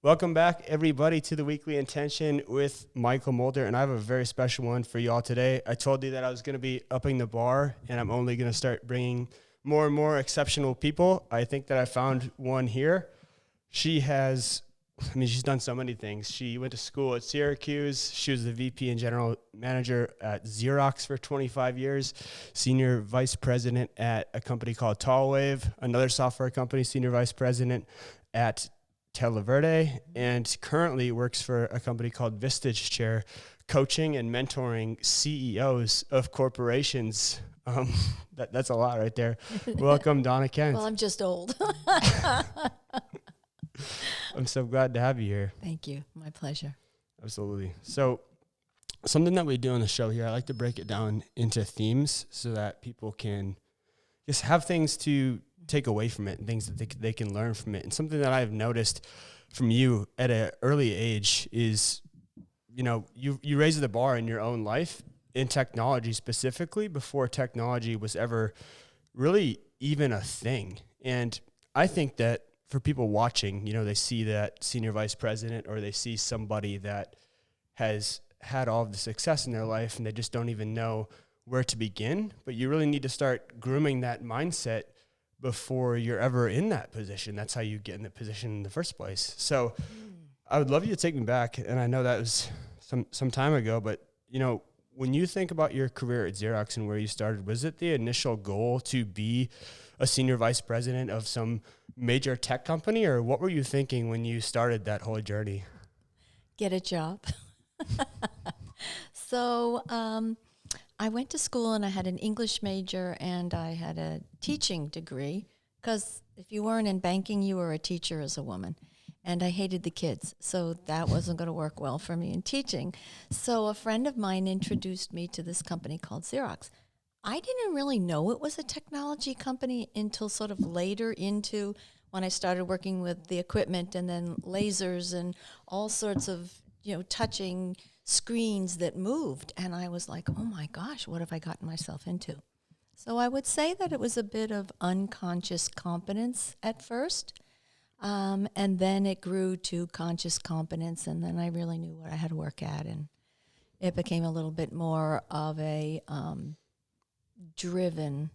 Welcome back, everybody, to the Weekly Intention with Michael Mulder, and I have a very special one for you all today. I told you that I was going to be upping the bar, and I'm only going to start bringing more and more exceptional people. I think that I found one here. She's done so many things. She went to school at Syracuse. She was the VP and general manager at Xerox for 25 years, senior vice president at a company called Tallwave, another software company, senior vice president at Televerde, and currently works for a company called Vistage Chair, coaching and mentoring CEOs of corporations. That's a lot right there. Welcome, Donna Kent. Well, I'm just old. I'm so glad to have you here. Thank you. My pleasure. Absolutely. So something that we do on the show here, I like to break it down into themes so that people can just have things to take away from it and things that they can learn from it. And something that I've noticed from you at an early age is, you raised the bar in your own life in technology specifically before technology was ever really even a thing. And I think that for people watching, they see that senior vice president or they see somebody that has had all of the success in their life and they just don't even know where to begin. But you really need to start grooming that mindset before you're ever in that position. That's how you get in the position in the first place. So I would love you to take me back. And I know that was some time ago, but when you think about your career at Xerox and where you started, was it the initial goal to be a senior vice president of some major tech company, or what were you thinking when you started that whole journey? Get a job. So I went to school and I had an English major and I had a teaching degree, because if you weren't in banking, you were a teacher as a woman. And I hated the kids, so that wasn't going to work well for me in teaching. So a friend of mine introduced me to this company called Xerox. I didn't really know it was a technology company until sort of later into when I started working with the equipment and then lasers and all sorts of, touching screens that moved. And I was like, oh my gosh, what have I gotten myself into? So I would say that it was a bit of unconscious competence at first. And then it grew to conscious competence, and then I really knew what I had to work at, and it became a little bit more of a driven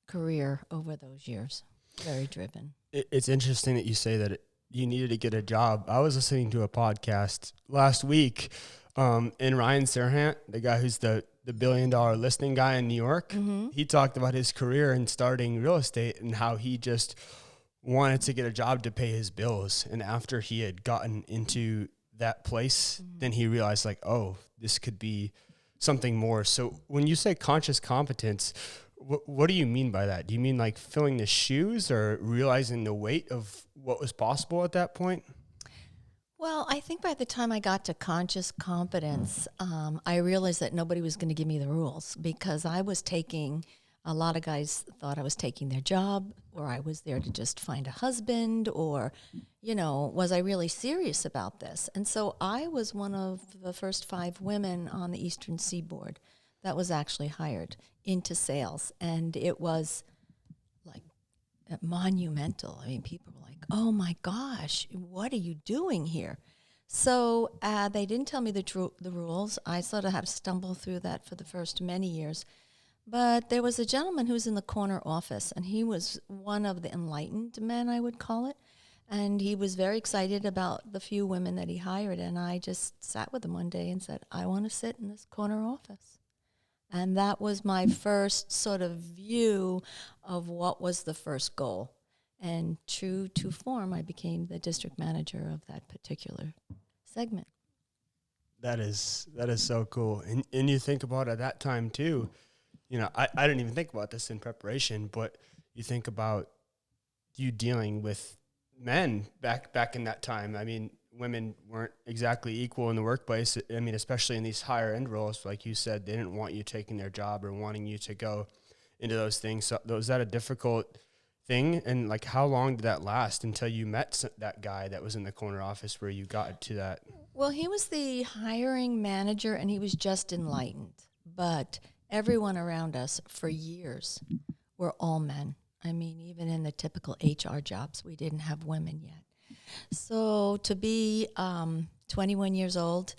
career over those years. Very driven. It's interesting that you say that you needed to get a job. I was listening to a podcast last week, and Ryan Serhant, the guy who's the $1 billion listing guy in New York, he talked about his career in starting real estate and how he just wanted to get a job to pay his bills. And after he had gotten into that place, then he realized this could be something more. So when you say conscious competence, what do you mean by that? Do you mean like filling the shoes or realizing the weight of what was possible at that point? Well, I think by the time I got to conscious competence, I realized that nobody was going to give me the rules, because I was taking, a lot of guys thought I was taking their job, or I was there to just find a husband, or, was I really serious about this? And so I was one of the first 5 women on the Eastern Seaboard that was actually hired into sales. And it was like monumental. I mean, people were like, oh my gosh, what are you doing here? So they didn't tell me the rules. I sort of had to stumble through that for the first many years. But there was a gentleman who was in the corner office, and he was one of the enlightened men, I would call it. And he was very excited about the few women that he hired. And I just sat with him one day and said, I want to sit in this corner office. And that was my first sort of view of what was the first goal. And true to form, I became the district manager of that particular segment. That is so cool. And you think about at that time too, I didn't even think about this in preparation, but you think about you dealing with men back in that time. I mean, women weren't exactly equal in the workplace. I mean, especially in these higher end roles, like you said, they didn't want you taking their job or wanting you to go into those things. So was that a difficult thing? And like, how long did that last until you met that guy that was in the corner office where you got to that? Well, he was the hiring manager, and he was just enlightened. But everyone around us for years were all men. I mean, even in the typical HR jobs, we didn't have women yet. So to be 21 years old,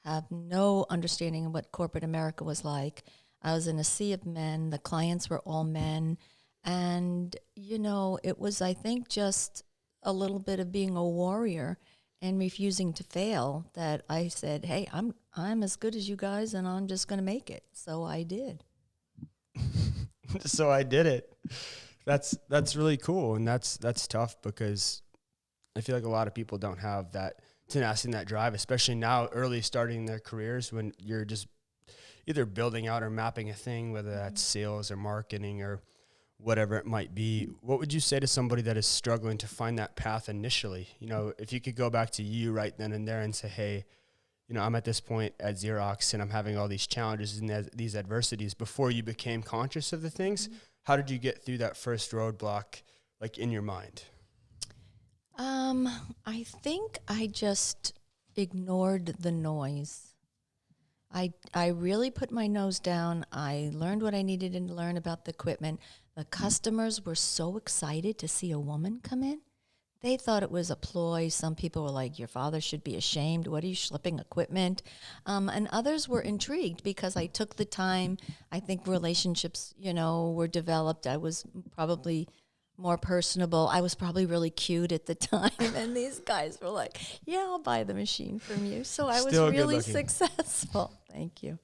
have no understanding of what corporate America was like. I was in a sea of men. The clients were all men. And, it was, I think, just a little bit of being a warrior and refusing to fail that I said, hey, I'm as good as you guys and I'm just going to make it. So I did. So I did it. That's really cool. And that's tough because I feel like a lot of people don't have that tenacity and that drive, especially now early starting their careers when you're just either building out or mapping a thing, whether that's sales or marketing or whatever it might be. What would you say to somebody that is struggling to find that path initially? If you could go back to you right then and there and say, hey, I'm at this point at Xerox and I'm having all these challenges and these adversities before you became conscious of the things. How did you get through that first roadblock, like in your mind? I think I just ignored the noise. I really put my nose down. I learned what I needed to learn about the equipment. The customers were so excited to see a woman come in. They thought it was a ploy. Some people were like, your father should be ashamed. What are you schlepping equipment? And others were intrigued because I took the time. I think relationships, were developed. I was probably more personable. I was probably really cute at the time. And these guys were like, yeah, I'll buy the machine from you. So I was Still really good-looking. successful. Thank you.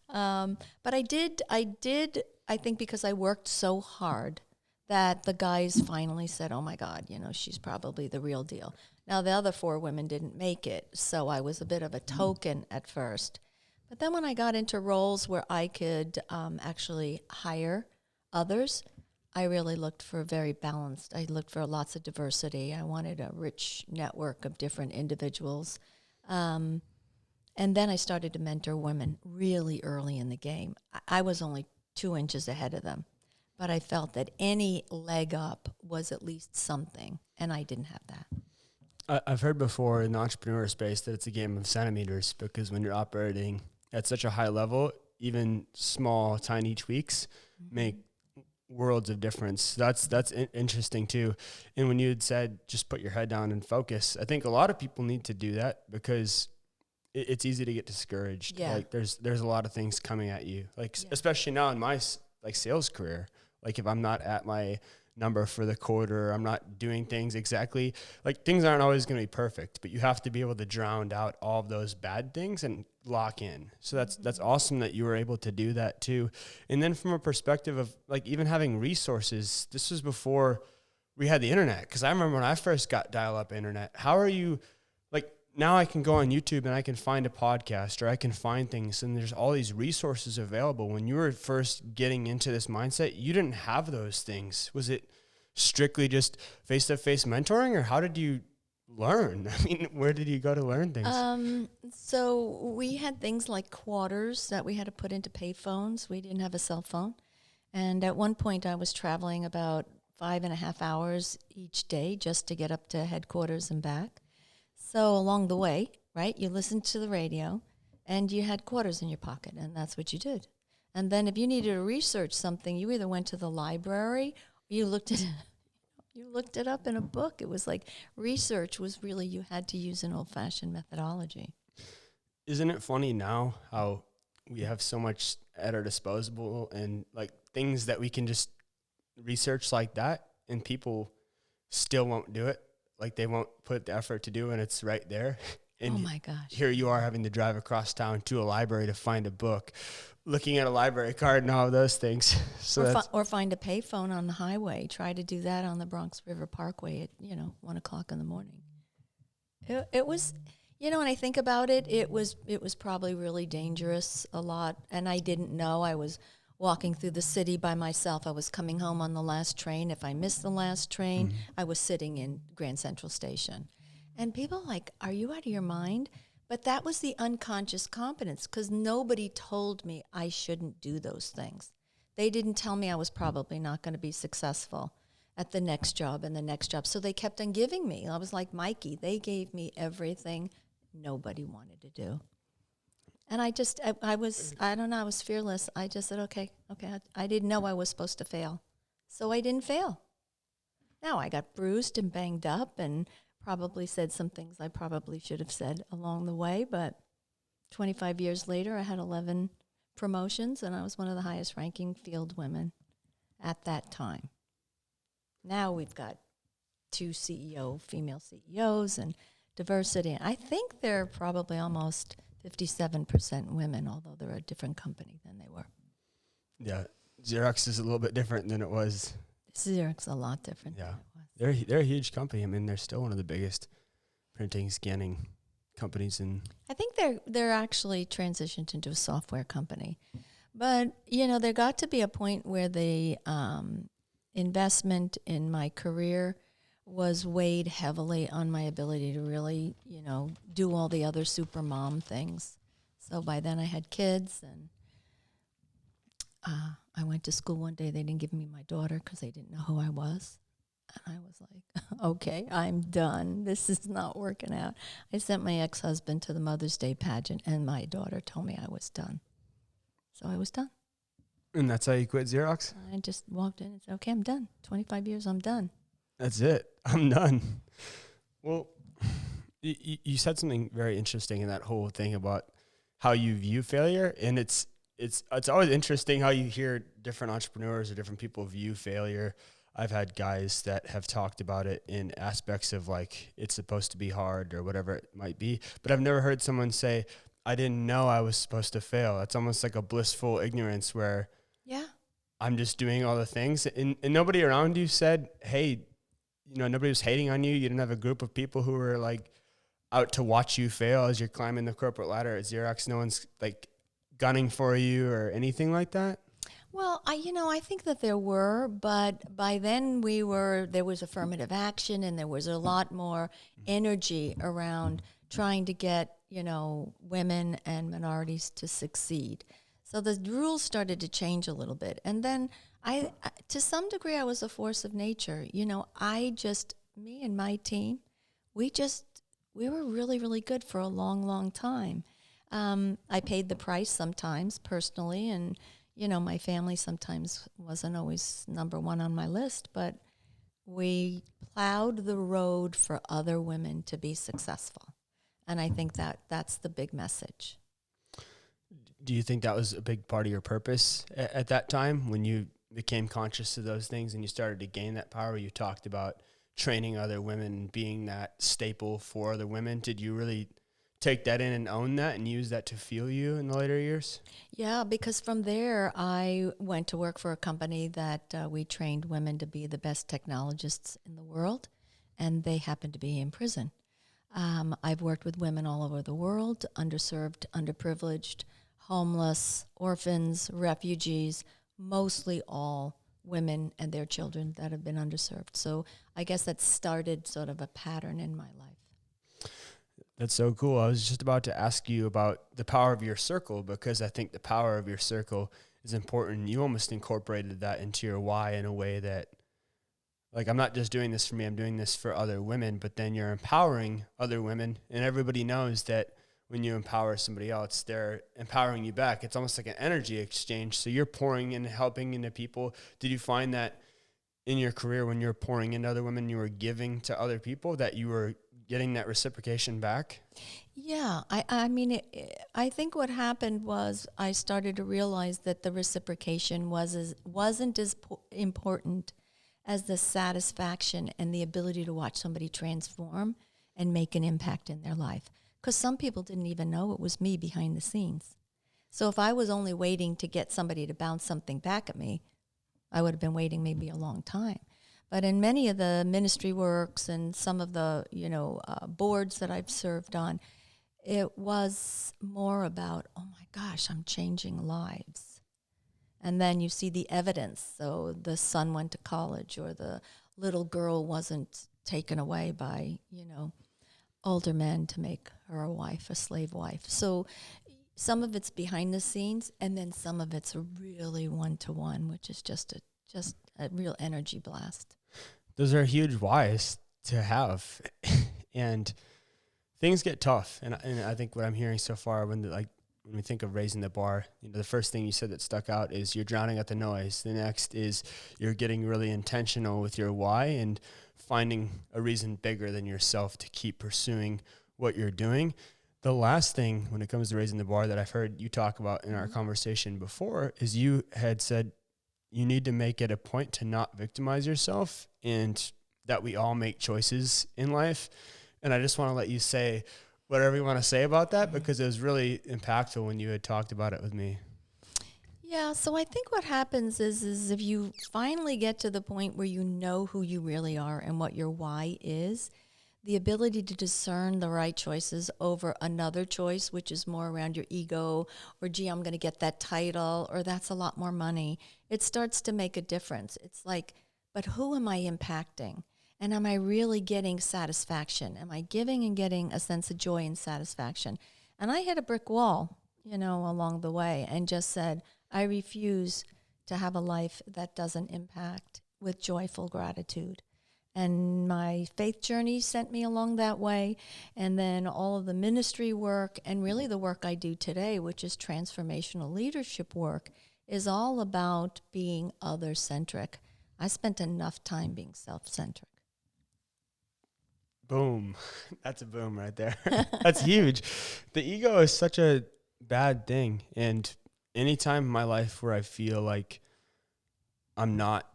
But I think because I worked so hard that the guys finally said, oh my God, she's probably the real deal. Now, the other 4 women didn't make it, so I was a bit of a token at first. But then when I got into roles where I could actually hire others, I really looked for very balanced. I looked for lots of diversity. I wanted a rich network of different individuals. And then I started to mentor women really early in the game. I was only 2 inches ahead of them. But I felt that any leg up was at least something, and I didn't have that. I've heard before in the entrepreneur space that it's a game of centimeters because when you're operating at such a high level, even small, tiny tweaks make worlds of difference. That's interesting too. And when you had said just put your head down and focus, I think a lot of people need to do that because it's easy to get discouraged. Yeah. Like there's a lot of things coming at you, especially now in my sales career. Like if I'm not at my number for the quarter, I'm not doing things exactly, like things aren't always going to be perfect, but you have to be able to drown out all of those bad things and lock in. So that's awesome that you were able to do that too. And then from a perspective of like even having resources, this was before we had the internet. Cause I remember when I first got dial-up internet, how are you like, now I can go on YouTube and I can find a podcast or I can find things and there's all these resources available. When you were first getting into this mindset, you didn't have those things. Was it strictly just face-to-face mentoring or how did you learn? I mean, where did you go to learn things? So we had things like quarters that we had to put into pay phones. We didn't have a cell phone. And at one point I was traveling about 5.5 hours each day just to get up to headquarters and back. So along the way, right, you listened to the radio and you had quarters in your pocket, and that's what you did. And then if you needed to research something, you either went to the library or you looked it up in a book. It was like research was really, you had to use an old-fashioned methodology. Isn't it funny now how we have so much at our disposal and like things that we can just research like that and people still won't do it? Like they won't put the effort to do, and it's right there. And oh my gosh! Here you are having to drive across town to a library to find a book, looking at a library card and all of those things. So or find a payphone on the highway. Try to do that on the Bronx River Parkway at 1:00 in the morning. It was, when I think about it, it was probably really dangerous a lot, and I didn't know. I was walking through the city by myself. I was coming home on the last train. If I missed the last train, I was sitting in Grand Central Station. And people were like, are you out of your mind? But that was the unconscious competence because nobody told me I shouldn't do those things. They didn't tell me I was probably not going to be successful at the next job and the next job. So they kept on giving me. I was like Mikey. They gave me everything nobody wanted to do. And I was fearless. I just said, okay. I didn't know I was supposed to fail. So I didn't fail. Now I got bruised and banged up and probably said some things I probably should have said along the way, but 25 years later, I had 11 promotions, and I was one of the highest ranking field women at that time. Now we've got 2 female CEOs, and diversity. I think they're probably almost 57% women, although they're a different company than they were. Yeah, Xerox is a little bit different than it was. Xerox a lot different than it was. They're a huge company. I mean, they're still one of the biggest printing, scanning companies in. I think they're actually transitioned into a software company. But, there got to be a point where the investment in my career was weighed heavily on my ability to really, do all the other super mom things. So by then I had kids, and I went to school one day. They didn't give me my daughter because they didn't know who I was. And I was like, okay, I'm done. This is not working out. I sent my ex-husband to the Mother's Day pageant, and my daughter told me I was done. So I was done. And that's how you quit Xerox? I just walked in and said, okay, I'm done. 25 years, I'm done. That's it. I'm done. Well, you said something very interesting in that whole thing about how you view failure. And it's always interesting how you hear different entrepreneurs or different people view failure. I've had guys that have talked about it in aspects of like, it's supposed to be hard or whatever it might be. But I've never heard someone say, I didn't know I was supposed to fail. It's almost like a blissful ignorance where I'm just doing all the things. And nobody around you said, hey, nobody was hating on you. You didn't have a group of people who were like out to watch you fail as you're climbing the corporate ladder at Xerox. No one's like gunning for you or anything like that. Well, I think that there were, but by then there was affirmative action, and there was a lot more energy around trying to get, women and minorities to succeed. So the rules started to change a little bit. And then to some degree, I was a force of nature. Me and my team, we were really, really good for a long, long time. I paid the price sometimes personally, and my family sometimes wasn't always number one on my list, but we plowed the road for other women to be successful. And I think that's the big message. Do you think that was a big part of your purpose at that time when you became conscious of those things and you started to gain that power? You talked about training other women, being that staple for other women. Did you really take that in and own that and use that to fuel you in the later years? Yeah, because from there, I went to work for a company that we trained women to be the best technologists in the world, and they happened to be in prison. I've worked with women all over the world, underserved, underprivileged, homeless, orphans, refugees, mostly all women and their children that have been underserved. So I guess that started sort of a pattern in my life. That's so cool. I was just about to ask you about the power of your circle, because I think the power of your circle is important. You almost incorporated that into your why in a way that, like, I'm not just doing this for me, I'm doing this for other women, but then you're empowering other women, and everybody knows that when you empower somebody else, they're empowering you back. It's almost like an energy exchange. So you're pouring and helping into people. Did you find that in your career when you're pouring into other women, you were giving to other people, that you were getting that reciprocation back? Yeah, I think what happened was I started to realize that the reciprocation wasn't as important as the satisfaction and the ability to watch somebody transform and make an impact in their life. Because some people didn't even know it was me behind the scenes. So if I was only waiting to get somebody to bounce something back at me, I would have been waiting maybe a long time. But in many of the ministry works and some of the, boards that I've served on, it was more about, oh my gosh, I'm changing lives. And then you see the evidence. So the son went to college, or the little girl wasn't taken away by, older men to make her a wife, a slave wife. So some of it's behind the scenes, and then some of it's really one-to-one, which is just a real energy blast. Those are huge whys to have. And things get tough. And I think what I'm hearing so far, when we think of raising the bar, the first thing you said that stuck out is you're drowning out the noise. The next is you're getting really intentional with your why. And finding a reason bigger than yourself to keep pursuing what you're doing. The last thing when it comes to raising the bar that I've heard you talk about in our conversation before is you had said you need to make it a point to not victimize yourself, and that we all make choices in life. And I just want to let you say whatever you want to say about that, because it was really impactful when you had talked about it with me. Yeah, so I think what happens is if you finally get to the point where you know who you really are and what your why is, the ability to discern the right choices over another choice, which is more around your ego, or gee, I'm going to get that title, or that's a lot more money, it starts to make a difference. It's like, but who am I impacting? And am I really getting satisfaction? Am I giving and getting a sense of joy and satisfaction? And I hit a brick wall, along the way, and just said, I refuse to have a life that doesn't impact with joyful gratitude. And my faith journey sent me along that way. And then all of the ministry work and really the work I do today, which is transformational leadership work, is all about being other-centric. I spent enough time being self-centric. Boom. That's a boom right there. That's huge. The ego is such a bad thing. And anytime in my life where I feel like I'm not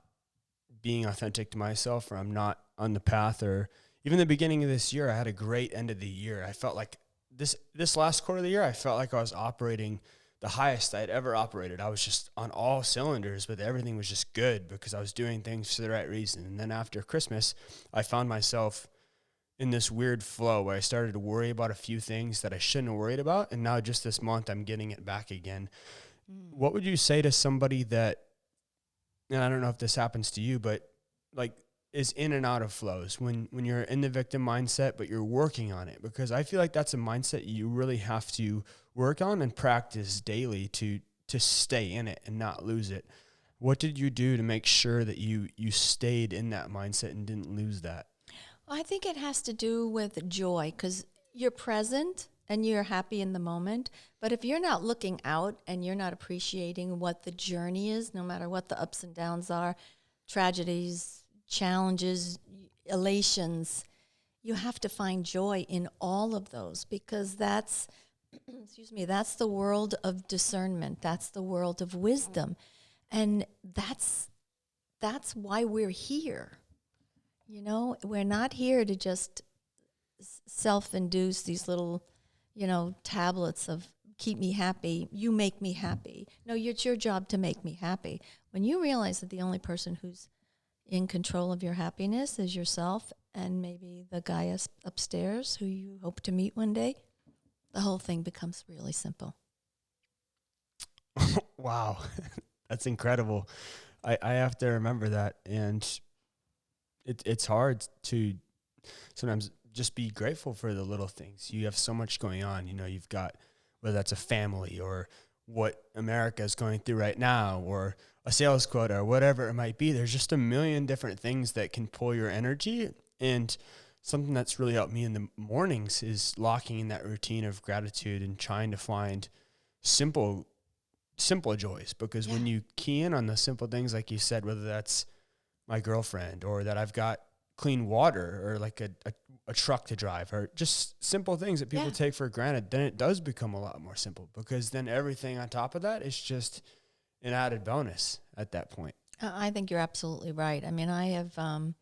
being authentic to myself, or I'm not on the path, or even the beginning of this year, I had a great end of the year. I felt like this last quarter of the year, I felt like I was operating the highest I'd ever operated. I was just on all cylinders, but everything was just good because I was doing things for the right reason. And then after Christmas, I found myself in this weird flow where I started to worry about a few things that I shouldn't have worried about. And now just this month, I'm getting it back again. What would you say to somebody that, and I don't know if this happens to you, but like is in and out of flows when you're in the victim mindset, but you're working on it? Because I feel like that's a mindset you really have to work on and practice daily to stay in it and not lose it. What did you do to make sure that you stayed in that mindset and didn't lose that? I think it has to do with joy, because you're present and you're happy in the moment. But if you're not looking out and you're not appreciating what the journey is, no matter what the ups and downs are, tragedies, challenges, elations, you have to find joy in all of those, because that's, that's the world of discernment. That's the world of wisdom. And that's why we're here. We're not here to just self-induce these little, tablets of keep me happy, you make me happy. No, it's your job to make me happy. When you realize that the only person who's in control of your happiness is yourself and maybe the guy upstairs who you hope to meet one day, the whole thing becomes really simple. Wow. That's incredible. I have to remember that. And it's hard to sometimes just be grateful for the little things. You have so much going on. You've got, whether that's a family or what America is going through right now, or a sales quota, or whatever it might be. There's just a million different things that can pull your energy. And something that's really helped me in the mornings is locking in that routine of gratitude and trying to find simple joys. Because when you key in on the simple things, like you said, whether that's my girlfriend, or that I've got clean water, or like a truck to drive, or just simple things that people take for granted, then it does become a lot more simple, because then everything on top of that is just an added bonus at that point. I think you're absolutely right. I mean, I have, I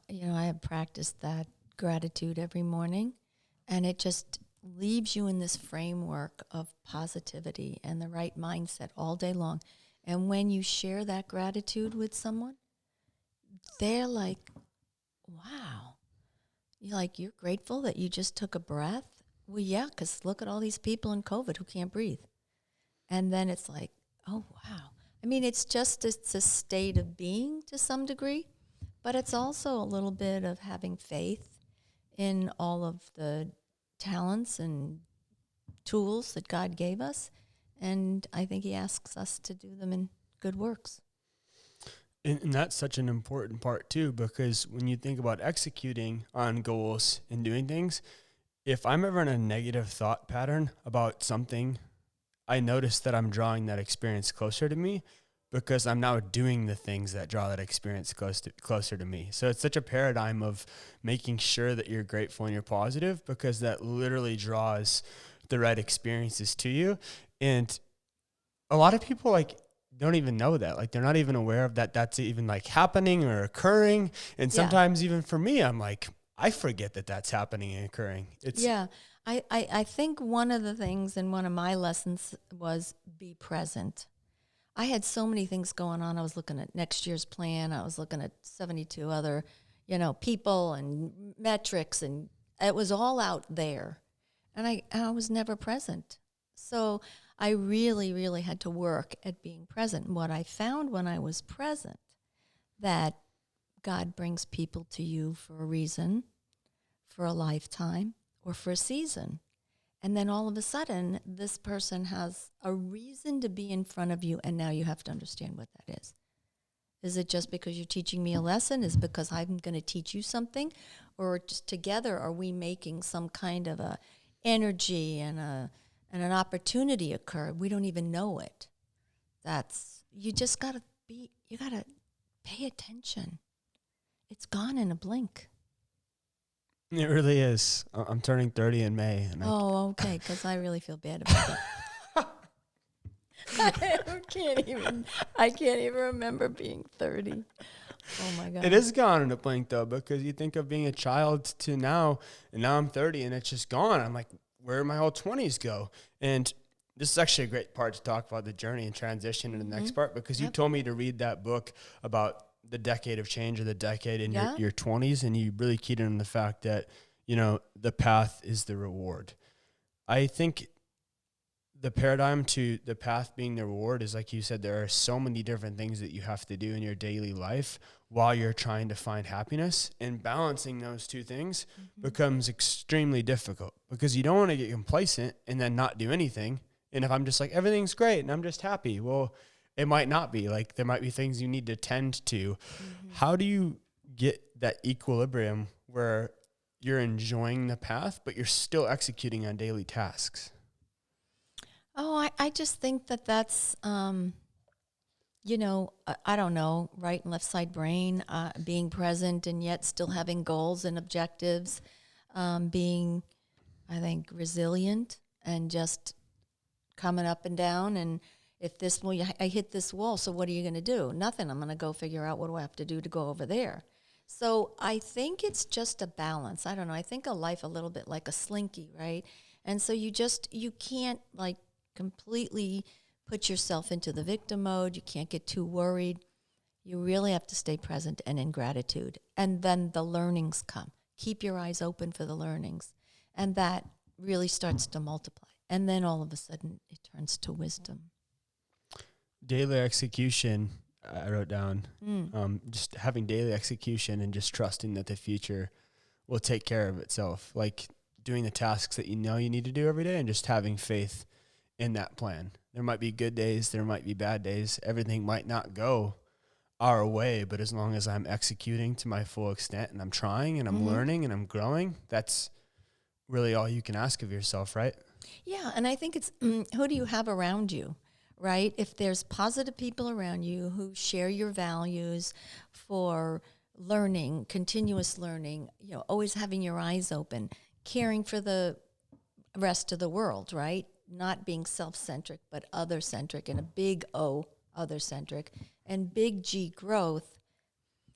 have practiced that gratitude every morning, and it just leaves you in this framework of positivity and the right mindset all day long. And when you share that gratitude with someone, they're like, wow. You're grateful that you just took a breath? Well, yeah, because look at all these people in COVID who can't breathe. And then it's like, oh, wow. I mean, it's a state of being to some degree, but it's also a little bit of having faith in all of the talents and tools that God gave us. And I think he asks us to do them in good works. And that's such an important part too, because when you think about executing on goals and doing things, if I'm ever in a negative thought pattern about something, I notice that I'm drawing that experience closer to me, because I'm now doing the things that draw that experience closer to me. So it's such a paradigm of making sure that you're grateful and you're positive, because that literally draws the right experiences to you. And a lot of people like don't even know that. Like they're not even aware of that. That's even like happening or occurring. And sometimes even for me, I'm like, I forget that that's happening and occurring. I think one of the things in one of my lessons was be present. I had so many things going on. I was looking at next year's plan. I was looking at 72 other, people and metrics, and it was all out there. And I was never present. So I really, really had to work at being present. And what I found when I was present, that God brings people to you for a reason, for a lifetime, or for a season. And then all of a sudden, this person has a reason to be in front of you, and now you have to understand what that is. Is it just because you're teaching me a lesson? Is it because I'm going to teach you something? Or just together, are we making some kind of a energy and an opportunity occur? We don't even know it. You just got to pay attention. It's gone in a blink. It really is. I'm turning 30 in May. And okay, because I really feel bad about that. I can't even remember being 30. Oh my God. It is gone in a blink though, because you think of being a child to now, and now I'm 30 and it's just gone. I'm like, where did my whole 20s go? And this is actually a great part to talk about the journey and transition in the next part, because you told me to read that book about the decade of change, or the decade in your 20s, and you really keyed in on the fact that, the path is the reward. I think the paradigm to the path being the reward is, like you said, there are so many different things that you have to do in your daily life while you're trying to find happiness, and balancing those two things becomes extremely difficult, because you don't want to get complacent and then not do anything. And if I'm just like, everything's great and I'm just happy, well, it might not be. Like, there might be things you need to tend to. How do you get that equilibrium where you're enjoying the path, but you're still executing on daily tasks? Oh, I just think that's, I don't know, right and left side brain, being present and yet still having goals and objectives, being, I think, resilient and just coming up and down. And if I hit this wall, so what are you going to do? Nothing. I'm going to go figure out what do I have to do to go over there. So I think it's just a balance. I don't know. I think of life a little bit like a slinky, right? And so you can't like completely put yourself into the victim mode. You can't get too worried. You really have to stay present and in gratitude. And then the learnings come. Keep your eyes open for the learnings. And that really starts to multiply. And then all of a sudden it turns to wisdom. Daily execution, I wrote down, just having daily execution and just trusting that the future will take care of itself. Like doing the tasks that you know you need to do every day, and just having faith in that plan. There might be good days, there might be bad days. Everything might not go our way, but as long as I'm executing to my full extent and I'm trying and I'm learning and I'm growing, that's really all you can ask of yourself, right? Yeah, and I think it's who do you have around you, right? If there's positive people around you who share your values for learning, continuous learning, always having your eyes open, caring for the rest of the world, right? Not being self-centric, but other-centric, and a big O, other-centric, and big G, growth,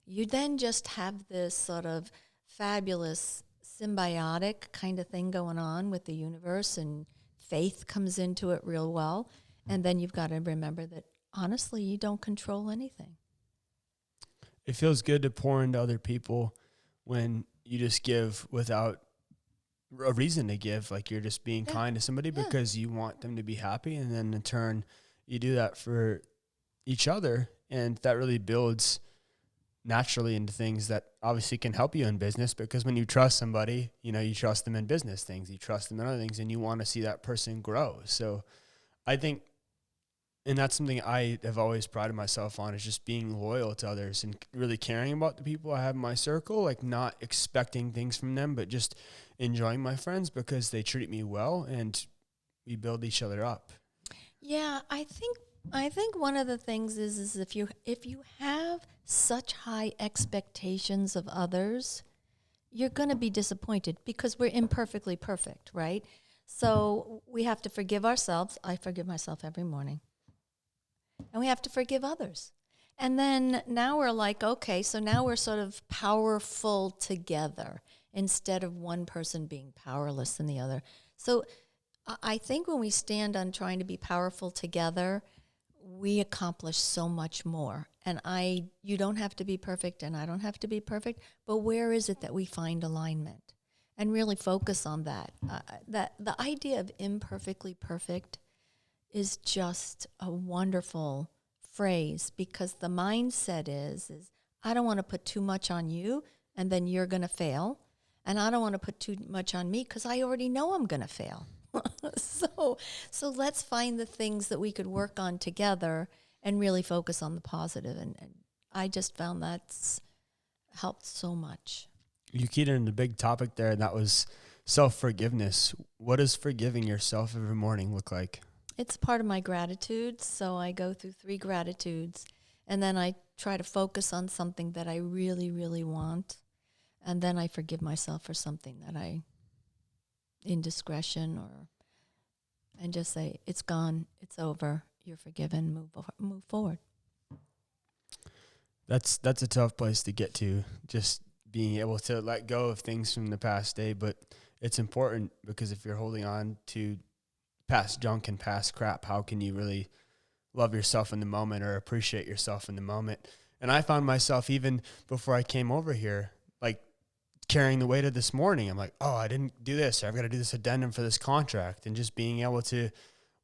you then just have this sort of fabulous symbiotic kind of thing going on with the universe, and faith comes into it real well. And then you've got to remember that, honestly, you don't control anything. It feels good to pour into other people when you just give without a reason to give. Like you're just being kind to somebody because you want them to be happy. And then in turn, you do that for each other. And that really builds naturally into things that obviously can help you in business, because when you trust somebody, you trust them in business things, you trust them in other things, and you want to see that person grow. So I think, and that's something I have always prided myself on, is just being loyal to others and really caring about the people I have in my circle, like not expecting things from them, but just enjoying my friends because they treat me well and we build each other up. Yeah, I think I think one of the things is if you have such high expectations of others, you're going to be disappointed because we're imperfectly perfect, right? So we have to forgive ourselves. I forgive myself every morning. And we have to forgive others. And then now we're like, okay, so now we're sort of powerful together instead of one person being powerless than the other. So I think when we stand on trying to be powerful together, we accomplish so much more. And you don't have to be perfect and I don't have to be perfect, but where is it that we find alignment? And really focus on that. That the idea of imperfectly perfect is just a wonderful phrase, because the mindset is I don't want to put too much on you and then you're going to fail. And I don't want to put too much on me because I already know I'm going to fail. So let's find the things that we could work on together and really focus on the positive. And I just found that's helped so much. You keyed in a big topic there, and that was self-forgiveness. What does forgiving yourself every morning look like? It's part of my gratitude. So I go through 3 gratitudes, and then I try to focus on something that I really, really want. And then I forgive myself for something that indiscretion and just say, it's gone, it's over, you're forgiven, move forward. That's a tough place to get to, just being able to let go of things from the past day. But it's important, because if you're holding on to past junk and past crap, how can you really love yourself in the moment or appreciate yourself in the moment? And I found myself, even before I came over here, like carrying the weight of this morning. I'm like, oh, I didn't do this. I've got to do this addendum for this contract, and just being able to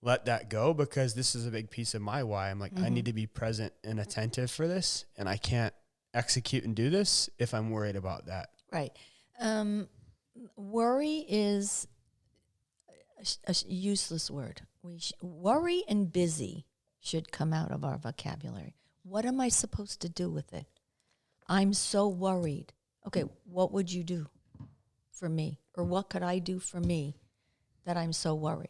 let that go, because this is a big piece of my why. I'm like, I need to be present and attentive for this, and I can't execute and do this if I'm worried about that. Right. Worry is a useless word. Worry and busy should come out of our vocabulary. What am I supposed to do with it? I'm so worried. Okay, what would you do for me? Or what could I do for me that I'm so worried?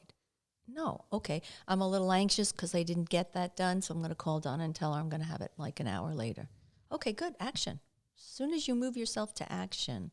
No, okay, I'm a little anxious because I didn't get that done, so I'm going to call Donna and tell her I'm going to have it like an hour later. Okay, good, action. As soon as you move yourself to action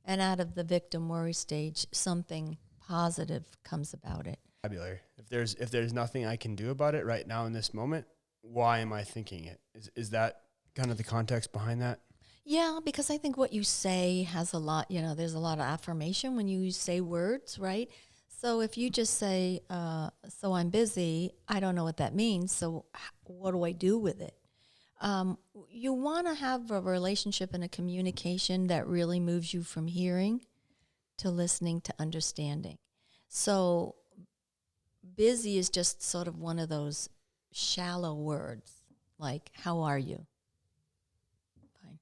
and out of the victim worry stage, something positive comes about it. If there's nothing I can do about it right now in this moment, why am I thinking it? Is that kind of the context behind that? Yeah, because I think what you say has a lot, there's a lot of affirmation when you say words, right? So if you just say, so I'm busy, I don't know what that means, so what do I do with it? You want to have a relationship and a communication that really moves you from hearing to listening to understanding. So busy is just sort of one of those shallow words, like, how are you? Fine.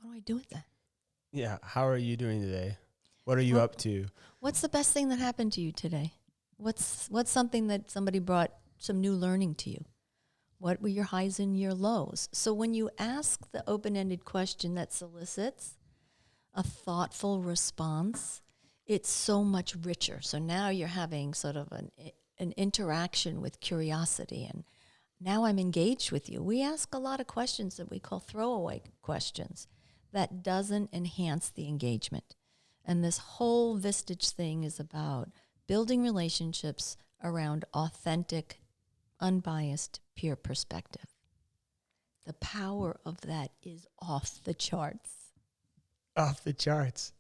What do I do with that? Yeah. How are you doing today? What are you up to? What's the best thing that happened to you today? What's something that somebody brought some new learning to you? What were your highs and your lows? So when you ask the open-ended question that solicits a thoughtful response, it's so much richer. So now you're having sort of an interaction with curiosity, and now I'm engaged with you. We ask a lot of questions that we call throwaway questions that doesn't enhance the engagement. And this whole Vistage thing is about building relationships around authentic, unbiased, peer perspective. The power of that is off the charts. Off the charts.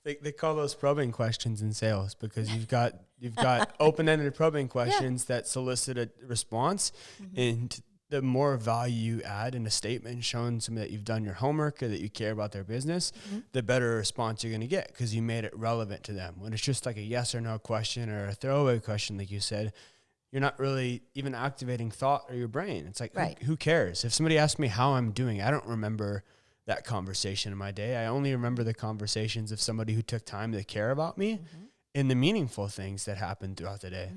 They call those probing questions in sales, because you've got open-ended probing questions that solicit a response, and the more value you add in a statement showing somebody that you've done your homework or that you care about their business, the better response you're going to get, because you made it relevant to them. When it's just like a yes or no question or a throwaway question, like you said, you're not really even activating thought or your brain. It's like, right. who cares? If somebody asks me how I'm doing, I don't remember that conversation in my day. I only remember the conversations of somebody who took time to care about me and the meaningful things that happened throughout the day.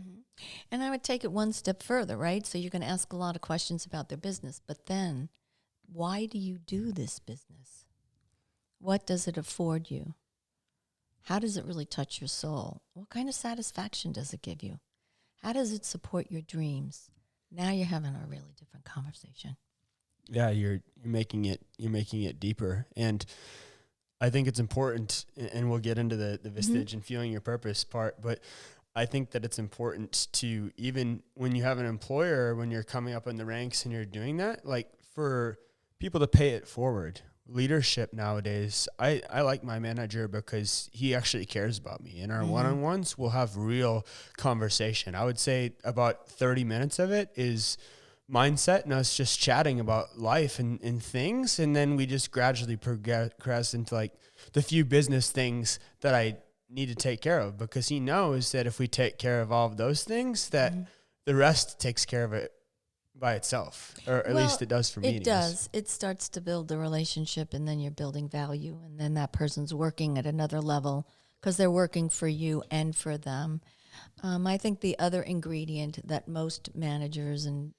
And I would take it one step further, right? So you're going to ask a lot of questions about their business, but then why do you do this business? What does it afford you? How does it really touch your soul? What kind of satisfaction does it give you? How does it support your dreams? Now you're having a really different conversation. Yeah, you're making it deeper. And I think it's important, and we'll get into the vestige and feeling your purpose part, but I think that it's important to, even when you have an employer, when you're coming up in the ranks and you're doing that, like for people to pay it forward. Leadership nowadays, I like my manager because he actually cares about me. In our one-on-ones, we'll have real conversation. I would say about 30 minutes of it is mindset and us just chatting about life and things. And then we just gradually progress into like the few business things that I need to take care of, because he knows that if we take care of all of those things, that the rest takes care of it by itself, or at least it does for me. It does. It starts to build the relationship, and then you're building value, and then that person's working at another level because they're working for you and for them. I think the other ingredient that most managers and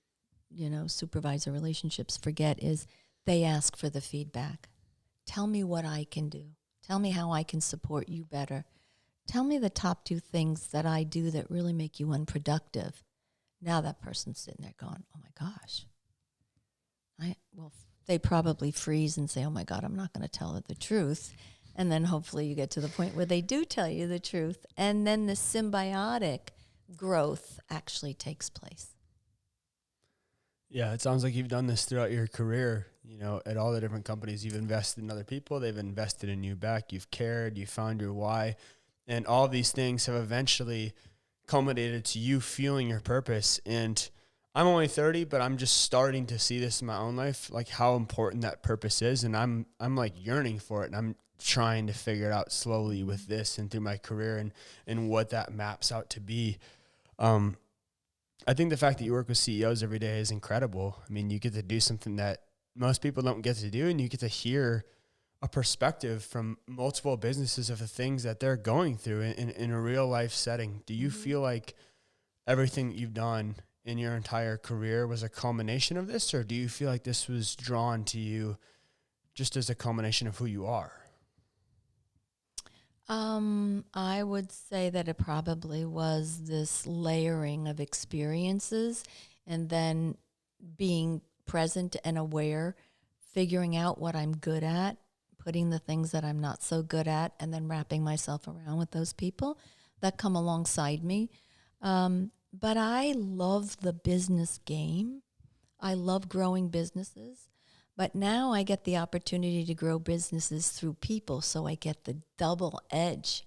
supervisor relationships forget is they ask for the feedback. Tell me what I can do. Tell me how I can support you better. Tell me the top 2 things that I do that really make you unproductive. Now that person's sitting there going, oh my gosh. They probably freeze and say, oh my God, I'm not going to tell her the truth. And then hopefully you get to the point where they do tell you the truth. And then the symbiotic growth actually takes place. Yeah, it sounds like you've done this throughout your career. At all the different companies, you've invested in other people. They've invested in you back. You've cared. You found your why. And all of these things have eventually culminated to you feeling your purpose. And I'm only 30, but I'm just starting to see this in my own life, like how important that purpose is. And I'm like yearning for it. And I'm trying to figure it out slowly with this and through my career and what that maps out to be. I think the fact that you work with CEOs every day is incredible. I mean, you get to do something that most people don't get to do, and you get to hear a perspective from multiple businesses of the things that they're going through in a real life setting. Do you feel like everything that you've done in your entire career was a culmination of this, or do you feel like this was drawn to you just as a culmination of who you are? I would say that it probably was this layering of experiences, and then being present and aware, figuring out what I'm good at, putting the things that I'm not so good at, and then wrapping myself around with those people that come alongside me. But I love the business game. I love growing businesses. But now I get the opportunity to grow businesses through people, so I get the double edge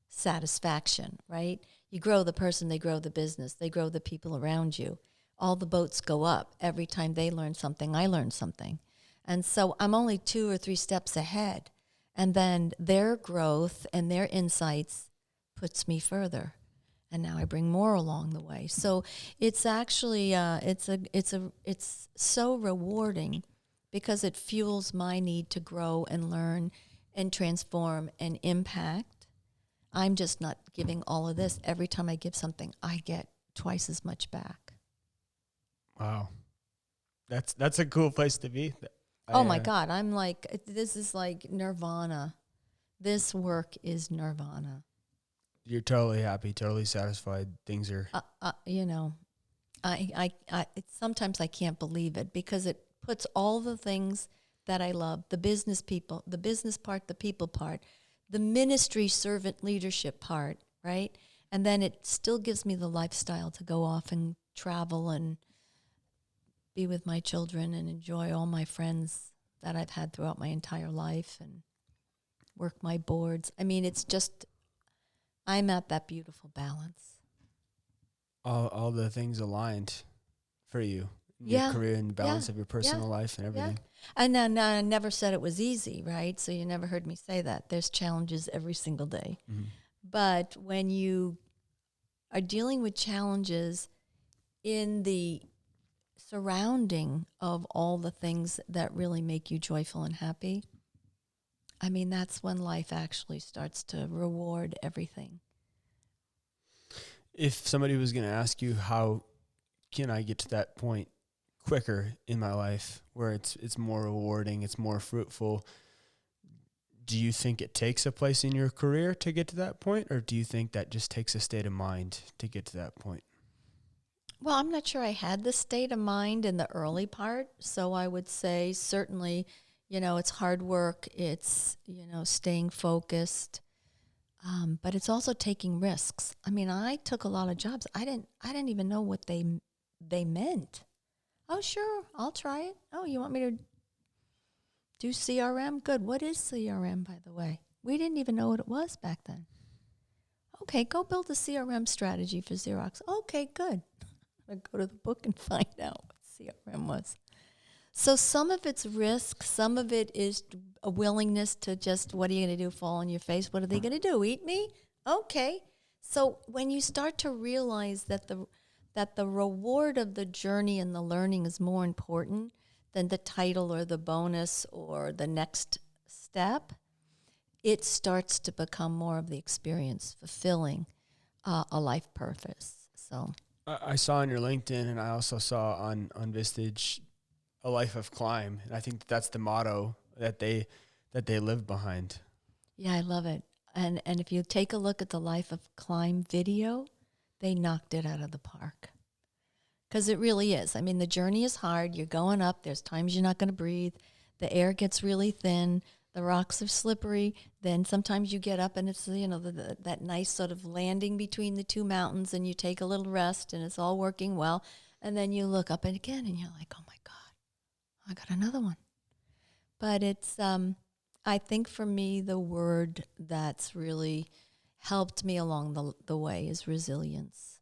satisfaction, right? You grow the person, they grow the business, they grow the people around you. All the boats go up. Every time they learn something, I learn something. And so I'm only 2 or 3 steps ahead. And then their growth and their insights puts me further. And now I bring more along the way. So it's actually, it's so rewarding, because it fuels my need to grow and learn and transform and impact. I'm just not giving all of this. Every time I give something, I get twice as much back. Wow. That's a cool place to be. Oh my God. I'm like, this is like nirvana. This work is nirvana. You're totally happy, totally satisfied. Things are, Sometimes I can't believe it, because it puts all the things that I love, the business people, the business part, the people part, the ministry servant leadership part, right? And then it still gives me the lifestyle to go off and travel and be with my children and enjoy all my friends that I've had throughout my entire life and work my boards. I mean, it's just, I'm at that beautiful balance. all the things aligned for you. Your career and the balance of your personal life and everything. Yeah. And I never said it was easy, right? So you never heard me say that. There's challenges every single day. Mm-hmm. But when you are dealing with challenges in the surrounding of all the things that really make you joyful and happy, I mean, that's when life actually starts to reward everything. If somebody was going to ask you, how can I get to that point quicker in my life where it's more rewarding, it's more fruitful, do you think it takes a place in your career to get to that point, or do you think that just takes a state of mind to get to that point? Well, I'm not sure I had the state of mind in the early part. So I would say certainly, it's hard work. It's, staying focused. But it's also taking risks. I mean, I took a lot of jobs. I didn't even know what they meant. Oh, sure, I'll try it. Oh, you want me to do CRM? Good. What is CRM, by the way? We didn't even know what it was back then. Okay, go build a CRM strategy for Xerox. Okay, good. I'd go to the book and find out what CRM was. So some of it's risk, some of it is a willingness to just, what are you going to do, fall on your face? What are they going to do, eat me? Okay. So when you start to realize that the reward of the journey and the learning is more important than the title or the bonus or the next step, it starts to become more of the experience, fulfilling a life purpose. So I saw on your LinkedIn, and I also saw on Vistage, a life of climb, and I think that's the motto that they live behind. Yeah, I love it. And if you take a look at the Life of Climb video, they knocked it out of the park. Because it really is. I mean, the journey is hard. You're going up. There's times you're not going to breathe. The air gets really thin. The rocks are slippery. Then sometimes you get up and it's, that nice sort of landing between the two mountains, and you take a little rest and it's all working well. And then you look up and again and you're like, oh my God, I got another one. But it's, I think for me, the word that's really helped me along the way is resilience.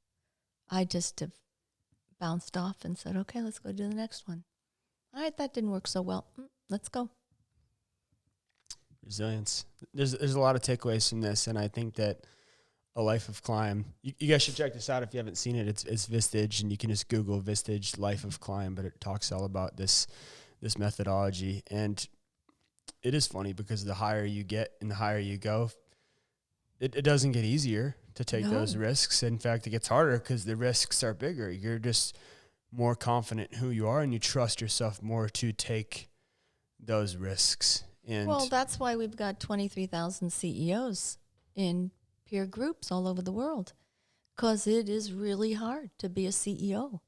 I just have bounced off and said, okay, let's go do the next one. All right, that didn't work so well. Let's go. Resilience. There's a lot of takeaways from this, and I think that a life of climb. You guys should check this out if you haven't seen it. It's Vistage, and you can just Google Vistage Life of Climb, but it talks all about this methodology. And it is funny because the higher you get and the higher you go, it doesn't get easier to take those risks. In fact, it gets harder because the risks are bigger. You're just more confident in who you are, and you trust yourself more to take those risks. And well, that's why we've got 23,000 CEOs in peer groups all over the world, because it is really hard to be a CEO.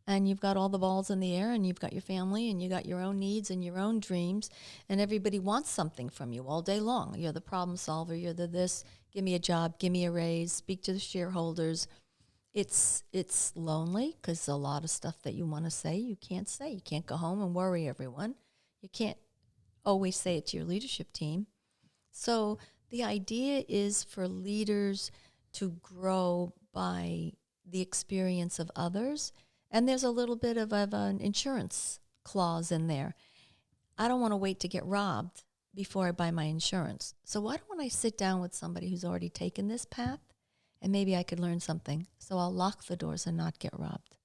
And you've got all the balls in the air, and you've got your family, and you got your own needs and your own dreams, and everybody wants something from you all day long. You're the problem solver. You're the this. Give me a job. Give me a raise. Speak to the shareholders. It's lonely because a lot of stuff that you want to say, you can't say. You can't go home and worry everyone. You can't always say it to your leadership team. So the idea is for leaders to grow by the experience of others. And there's a little bit of an insurance clause in there. I don't want to wait to get robbed before I buy my insurance. So why don't I sit down with somebody who's already taken this path, and maybe I could learn something. So I'll lock the doors and not get robbed.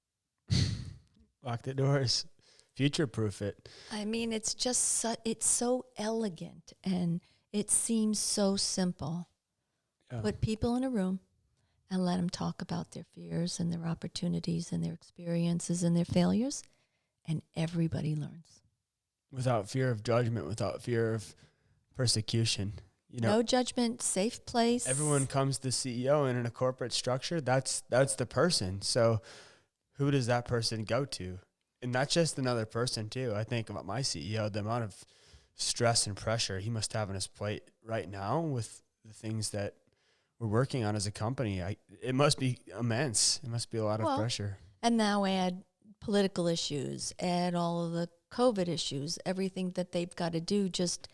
Lock the doors. Future-proof it. I mean, it's just it's so elegant, and it seems so simple. Yeah. Put people in a room and let them talk about their fears and their opportunities and their experiences and their failures, and everybody learns. Without fear of judgment, without fear of persecution. No judgment, safe place. Everyone comes to CEO, and in a corporate structure, that's the person. So who does that person go to? And not just another person, too. I think about my CEO, the amount of stress and pressure he must have on his plate right now with the things that we're working on as a company. It must be immense. It must be a lot of pressure. And now add political issues, add all of the COVID issues, everything that they've got to do, just,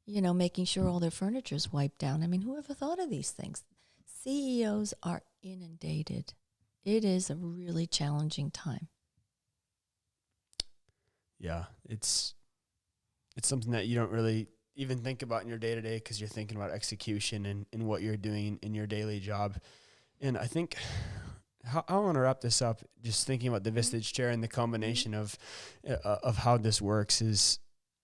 making sure all their furniture is wiped down. I mean, who ever thought of these things? CEOs are inundated. It is a really challenging time. Yeah, it's something that you don't really even think about in your day-to-day because you're thinking about execution and what you're doing in your daily job. And I think I want to wrap this up just thinking about the Vistage chair and the combination of how this works is,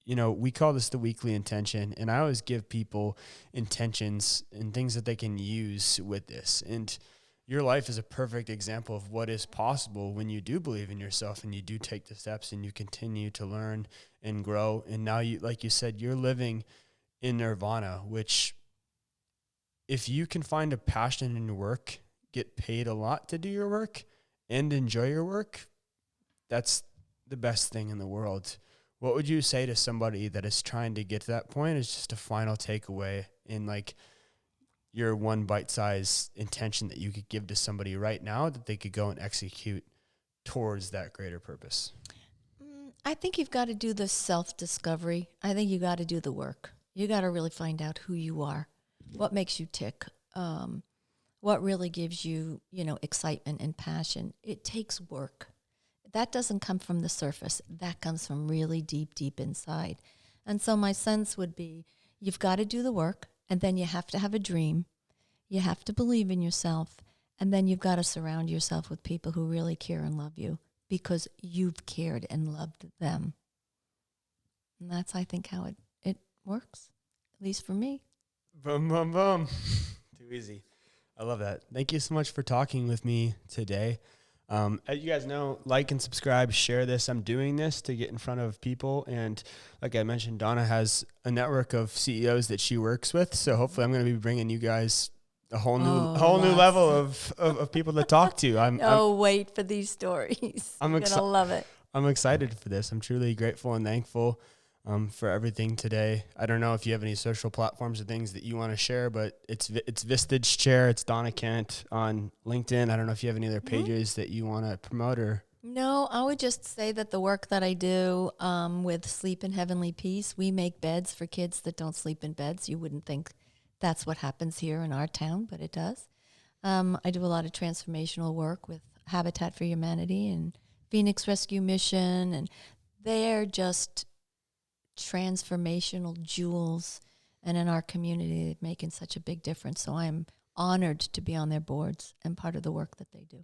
we call this the weekly intention, and I always give people intentions and things that they can use with this. And your life is a perfect example of what is possible when you do believe in yourself and you do take the steps and you continue to learn and grow. And now you, like you said, you're living in nirvana, which if you can find a passion in your work, get paid a lot to do your work, and enjoy your work, that's the best thing in the world. What would you say to somebody that is trying to get to that point? Is just a final takeaway in like your one bite-sized intention that you could give to somebody right now that they could go and execute towards that greater purpose? I think you've got to do the self-discovery. I think you got to do the work. You got to really find out who you are, what makes you tick, what really gives you, excitement and passion. It takes work. That doesn't come from the surface. That comes from really deep, deep inside. And so my sense would be you've got to do the work, and then you have to have a dream. You have to believe in yourself, and then you've got to surround yourself with people who really care and love you because you've cared and loved them. And that's, I think, how it works, at least for me. Boom, boom, boom. Too easy. I love that. Thank you so much for talking with me today. As you guys know, like and subscribe, share this. I'm doing this to get in front of people. And like I mentioned, Donna has a network of CEOs that she works with. So hopefully I'm going to be bringing you guys a whole new level of people to talk to. Wait for these stories. I'm going to love it. I'm excited for this. I'm truly grateful and thankful for everything today. I don't know if you have any social platforms or things that you want to share, but it's Vistage Chair. It's Donna Kent on LinkedIn. I don't know if you have any other pages that you want to promote or. No, I would just say that the work that I do with Sleep in Heavenly Peace, we make beds for kids that don't sleep in beds. You wouldn't think that's what happens here in our town, but it does. I do a lot of transformational work with Habitat for Humanity and Phoenix Rescue Mission, and they're just transformational jewels, and in our community they're making such a big difference. So I'm honored to be on their boards and part of the work that they do.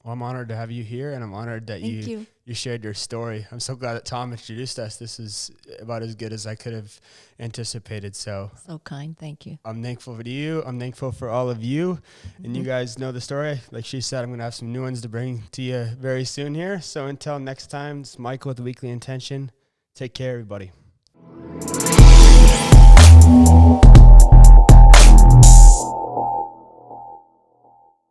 Well, I'm honored to have you here, and I'm honored that you shared your story. I'm so glad that Tom introduced us. This is about as good as I could have anticipated. So kind. Thank you. I'm thankful for you. I'm thankful for all of you. And you guys know the story. Like she said, I'm going to have some new ones to bring to you very soon here. So until next time, it's Michael with the Weekly Intention. Take care, everybody.